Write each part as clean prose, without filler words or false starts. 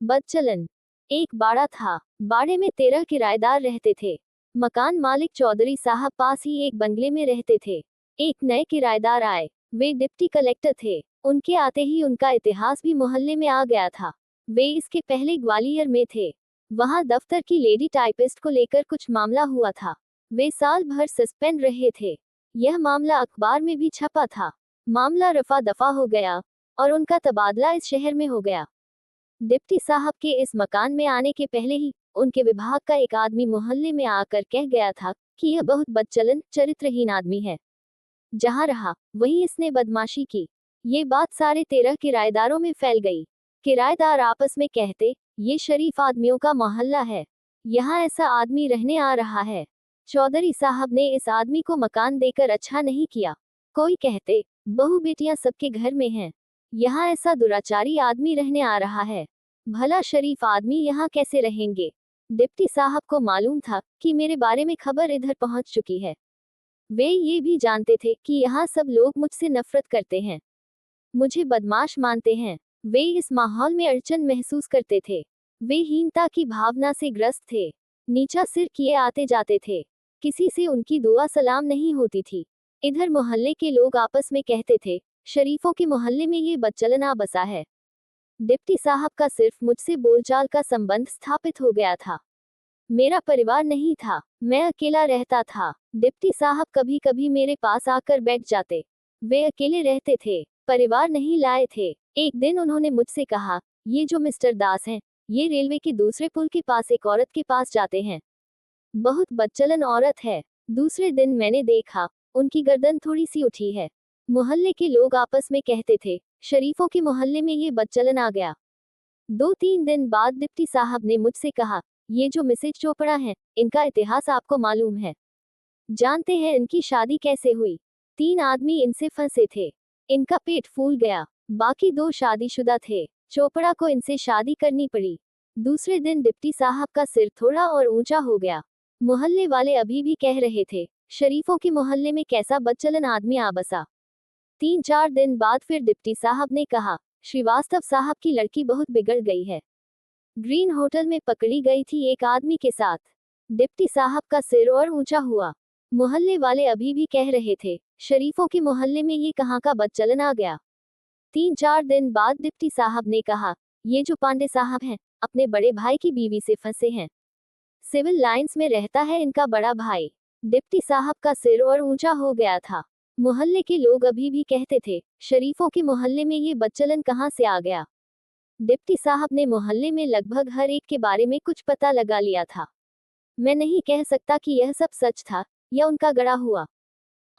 बदचलन। एक बाड़ा था। बाड़े में 13 किराएदार रहते थे। मकान मालिक चौधरी साहब पास ही एक बंगले में रहते थे। एक नए किराएदार आए। वे डिप्टी कलेक्टर थे। उनके आते ही उनका इतिहास भी मोहल्ले में आ गया था। वे इसके पहले ग्वालियर में थे। वहां दफ्तर की लेडी टाइपिस्ट को लेकर कुछ मामला हुआ था। वे साल भर सस्पेंड रहे थे। यह मामला अखबार में भी छपा था। मामला रफा दफा हो गया और उनका तबादला इस शहर में हो गया। डिप्टी साहब के इस मकान में आने के पहले ही उनके विभाग का एक आदमी मोहल्ले में आकर कह गया था कि यह बहुत बदचलन चरित्रहीन आदमी है। जहां रहा वहीं इसने बदमाशी की। ये बात सारे 13 किराएदारों में फैल गई। किराएदार आपस में कहते, ये शरीफ आदमियों का मोहल्ला है, यहाँ ऐसा आदमी रहने आ रहा है। चौधरी साहब ने इस आदमी को मकान देकर अच्छा नहीं किया। कोई कहते, बहू बेटियां सबके घर में हैं, यहाँ ऐसा दुराचारी आदमी रहने आ रहा है, भला शरीफ आदमी यहाँ कैसे रहेंगे। डिप्टी साहब को मालूम था कि मेरे बारे में खबर इधर पहुंच चुकी है। वे ये भी जानते थे कि यहाँ सब लोग मुझसे नफरत करते हैं, मुझे बदमाश मानते हैं। वे इस माहौल में अड़चन महसूस करते थे। वे हीनता की भावना से ग्रस्त थे। नीचा सिर किए आते जाते थे। किसी से उनकी दुआ सलाम नहीं होती थी। इधर मोहल्ले के लोग आपस में कहते थे, शरीफों के मोहल्ले में ये बदचलन आ बसा है। डिप्टी साहब का सिर्फ मुझसे बोलचाल का संबंध स्थापित हो गया था। मेरा परिवार नहीं था, मैं अकेला रहता था। डिप्टी साहब कभी कभी मेरे पास आकर बैठ जाते। वे अकेले रहते थे, परिवार नहीं लाए थे। एक दिन उन्होंने मुझसे कहा, ये जो मिस्टर दास हैं, ये रेलवे के दूसरे पुल के पास एक औरत के पास जाते हैं, बहुत बदचलन औरत है। दूसरे दिन मैंने देखा, उनकी गर्दन थोड़ी सी उठी है। मोहल्ले के लोग आपस में कहते थे, शरीफों के मोहल्ले में ये बदचलन आ गया। 2-3 दिन बाद डिप्टी साहब ने मुझसे कहा, ये जो मिसेज चोपड़ा हैं, इनका इतिहास आपको मालूम है? जानते हैं इनकी शादी कैसे हुई? 3 आदमी इनसे फंसे थे, इनका पेट फूल गया। बाकी 2 शादीशुदा थे। चोपड़ा को इनसे शादी करनी पड़ी। दूसरे दिन डिप्टी साहब का सिर थोड़ा और ऊंचा हो गया। मोहल्ले वाले अभी भी कह रहे थे, शरीफों के मोहल्ले में कैसा बदचलन आदमी आ बसा। 3-4 दिन बाद फिर डिप्टी साहब ने कहा, श्रीवास्तव साहब की लड़की बहुत बिगड़ गई है, ग्रीन होटल में पकड़ी गई थी एक आदमी के साथ। डिप्टी साहब का सिर और ऊंचा हुआ। मोहल्ले वाले अभी भी कह रहे थे, शरीफों के मोहल्ले में ये कहाँ का बदचलन आ गया। 3-4 दिन बाद डिप्टी साहब ने कहा, ये जो पांडे साहब हैं, अपने बड़े भाई की बीवी से फंसे हैं, सिविल लाइंस में रहता है इनका बड़ा भाई। डिप्टी साहब का सिर और ऊंचा हो गया था। मोहल्ले के लोग अभी भी कहते थे, शरीफों के मोहल्ले में ये बदचलन कहाँ से आ गया। डिप्टी साहब ने मोहल्ले में लगभग हर एक के बारे में कुछ पता लगा लिया था। मैं नहीं कह सकता कि यह सब सच था या उनका गढ़ा हुआ।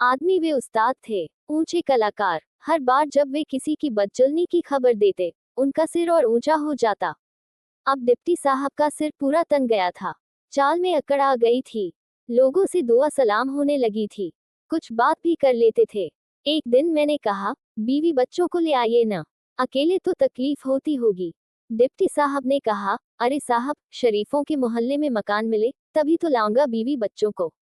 आदमी वे उस्ताद थे, ऊंचे कलाकार। हर बार जब वे किसी की बदचलनी की खबर देते, उनका सिर और ऊंचा हो जाता। अब डिप्टी साहब का सिर पूरा तन गया था। चाल में अकड़ आ गई थी। लोगों से दुआ सलाम होने लगी थी। कुछ बात भी कर लेते थे। एक दिन मैंने कहा, बीवी बच्चों को ले आइए ना, अकेले तो तकलीफ होती होगी। डिप्टी साहब ने कहा, अरे साहब, शरीफों के मोहल्ले में मकान मिले तभी तो लाऊंगा बीवी बच्चों को।